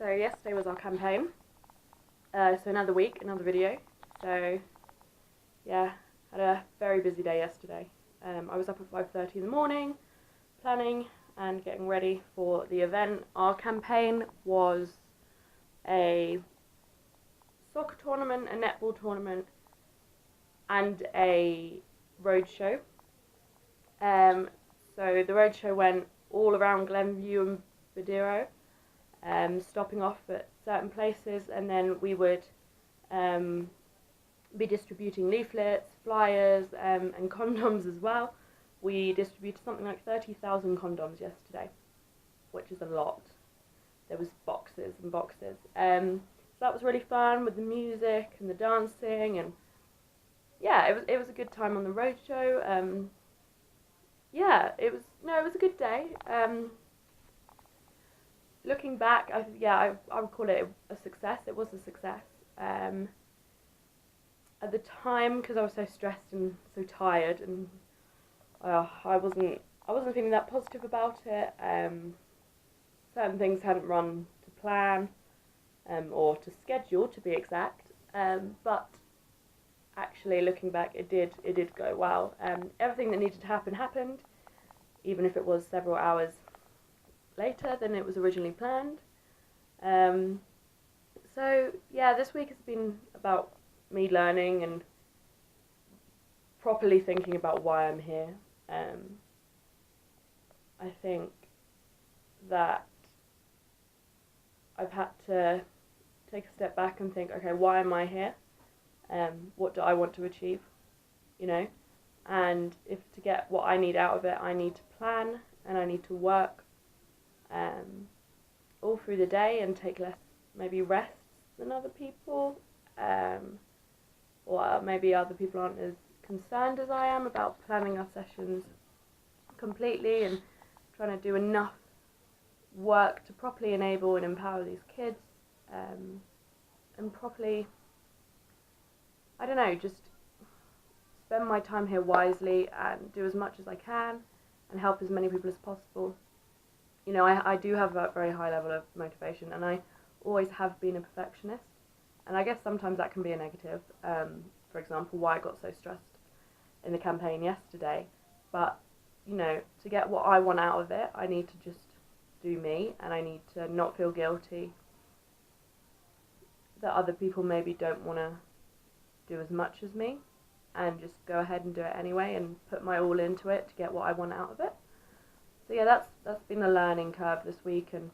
So yesterday was our campaign. So another week, another video. So yeah, had a very busy day yesterday. I was up at 5:30 in the morning, planning and getting ready for the event. Our campaign was a soccer tournament, a netball tournament, and a road show. So the road show went all around Glenview and Badiro, stopping off at certain places, and then we would be distributing leaflets, flyers, and condoms as well. We distributed something like 30,000 condoms yesterday, which is a lot. There was boxes and boxes. So that was really fun with the music and the dancing, and yeah, it was a good time on the road show. Yeah, it was a good day. Looking back, I would call it a success. It was a success. At the time, because I was so stressed and so tired, and I wasn't feeling that positive about it. Certain things hadn't run to plan, or to schedule, to be exact. But actually, looking back, it did go well. Everything that needed to happen happened, even if it was several hours later than it was originally planned. So yeah, this week has been about me learning and properly thinking about why I'm here. I think that I've had to take a step back and think, okay, why am I here? What do I want to achieve? You know, and if to get what I need out of it, I need to plan and I need to work all through the day and take less maybe rests than other people, or maybe other people aren't as concerned as I am about planning our sessions completely and trying to do enough work to properly enable and empower these kids, and properly, I don't know, just spend my time here wisely and do as much as I can and help as many people as possible. You know, I do have a very high level of motivation, and I always have been a perfectionist, and I guess sometimes that can be a negative. For example, why I got so stressed in the campaign yesterday. But, you know, to get what I want out of it, I need to just do me, and I need to not feel guilty that other people maybe don't want to do as much as me, and just go ahead and do it anyway and put my all into it to get what I want out of it. So yeah, that's been a learning curve this week, and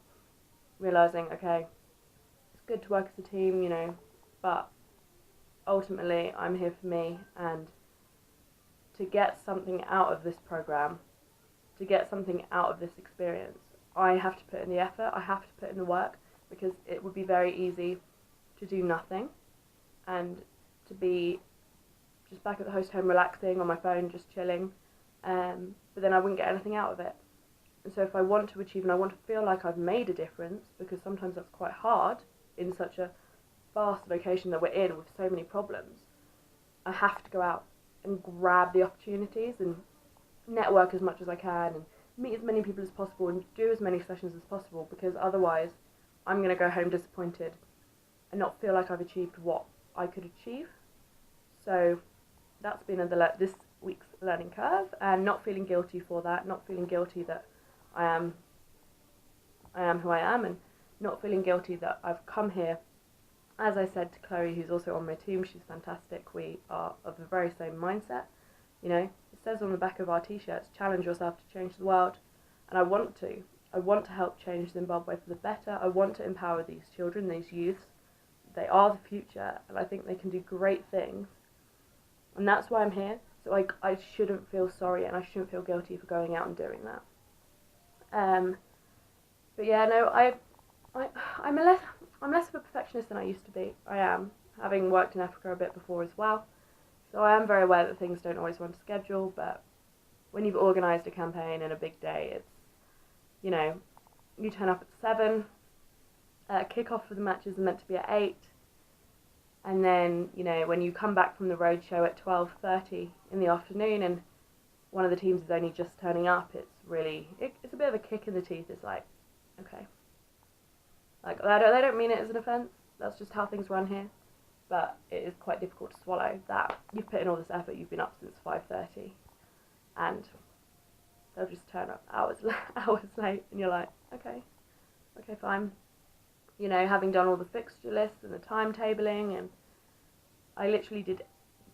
realising, okay, it's good to work as a team, you know, but ultimately I'm here for me, and to get something out of this programme, to get something out of this experience, I have to put in the effort, I have to put in the work, because it would be very easy to do nothing and to be just back at the host home relaxing on my phone, just chilling, but then I wouldn't get anything out of it. And so if I want to achieve and I want to feel like I've made a difference, because sometimes that's quite hard in such a vast location that we're in with so many problems, I have to go out and grab the opportunities and network as much as I can and meet as many people as possible and do as many sessions as possible, because otherwise I'm going to go home disappointed and not feel like I've achieved what I could achieve. So that's been this week's learning curve, and not feeling guilty for that, not feeling guilty that I am who I am, and not feeling guilty that I've come here. As I said to Chloe, who's also on my team, she's fantastic, we are of the very same mindset. You know, it says on the back of our t-shirts, challenge yourself to change the world, and I want to help change Zimbabwe for the better. I want to empower these children, these youths. They are the future, and I think they can do great things, and that's why I'm here. So I shouldn't feel sorry, and I shouldn't feel guilty for going out and doing that. But yeah, no, I'm less of a perfectionist than I used to be. I am, having worked in Africa a bit before as well, so I am very aware that things don't always run to schedule. But when you've organised a campaign and a big day, it's, you know, you turn up at 7. Kick-off for the matches are meant to be at 8, and then, you know, when you come back from the road show at 12:30 in the afternoon and one of the teams is only just turning up, it's a bit of a kick in the teeth. It's like, okay, Like, they don't mean it as an offence, that's just how things run here. But it is quite difficult to swallow that you've put in all this effort, you've been up since 5:30, and they'll just turn up hours late, and you're like, okay, fine. You know, having done all the fixture lists and the timetabling, and I literally did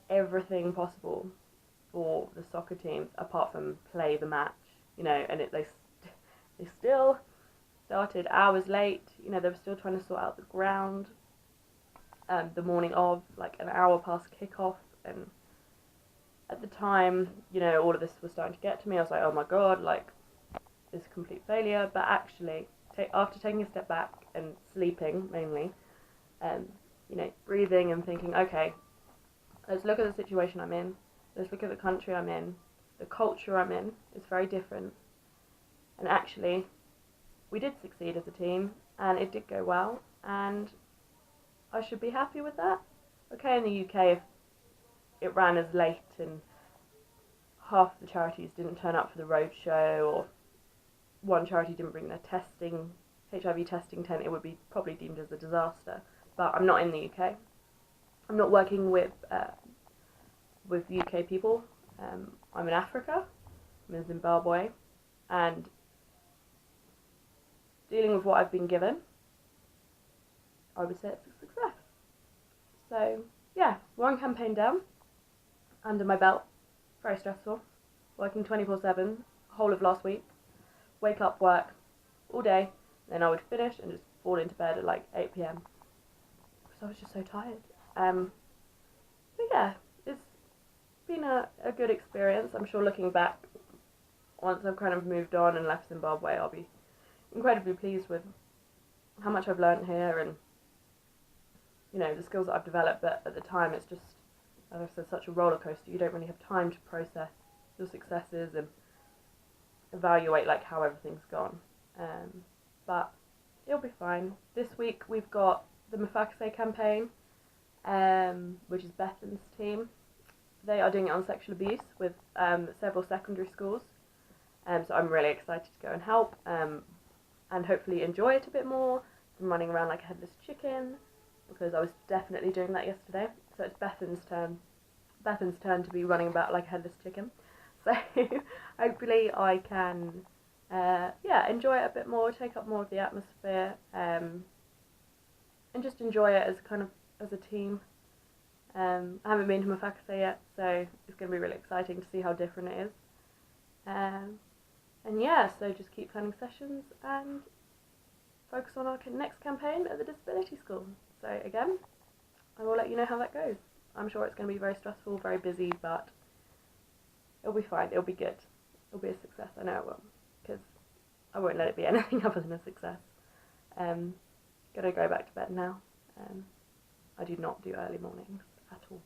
everything possible for the soccer teams apart from play the match, you know, and they still started hours late. You know, they were still trying to sort out the ground the morning of, like an hour past kickoff, and at the time, you know, all of this was starting to get to me. I was like, oh my god, like, this is a complete failure. But actually, after taking a step back and sleeping mainly, you know, breathing and thinking, okay, let's look at the situation I'm in, let's look at the country I'm in, the culture I'm in is very different, and actually we did succeed as a team and it did go well, and I should be happy with that. Okay, in the UK, if it ran as late and half the charities didn't turn up for the road show, or one charity didn't bring their HIV testing tent, it would be probably deemed as a disaster. But I'm not in the UK. I'm not working with UK people. I'm in Africa. I'm in Zimbabwe, and dealing with what I've been given, I would say it's a success. So yeah, one campaign down, under my belt, very stressful, working 24/7, whole of last week, wake up, work all day, then I would finish and just fall into bed at like 8 p.m. because I was just so tired. But yeah, it's been a good experience. I'm sure looking back, once I've kind of moved on and left Zimbabwe, I'll be incredibly pleased with how much I've learned here, and you know, the skills that I've developed. But at the time, it's just, as I said, such a roller coaster. You don't really have time to process your successes and evaluate like how everything's gone. But it'll be fine. This week we've got the Mafakase campaign, which is Bethan's team. They are doing it on sexual abuse with several secondary schools. So I'm really excited to go and help, and hopefully enjoy it a bit more than running around like a headless chicken, because I was definitely doing that yesterday. So it's Bethan's turn to be running about like a headless chicken. So hopefully I can enjoy it a bit more, take up more of the atmosphere, and just enjoy it as kind of as a team. I haven't been to Mafakase yet, so it's going to be really exciting to see how different it is. And yeah, so just keep planning sessions and focus on our next campaign at the disability school. So again, I will let you know how that goes. I'm sure it's going to be very stressful, very busy, but it'll be fine. It'll be good. It'll be a success. I know it will, because I won't let it be anything other than a success. Gotta go back to bed now. I do not do early mornings at all.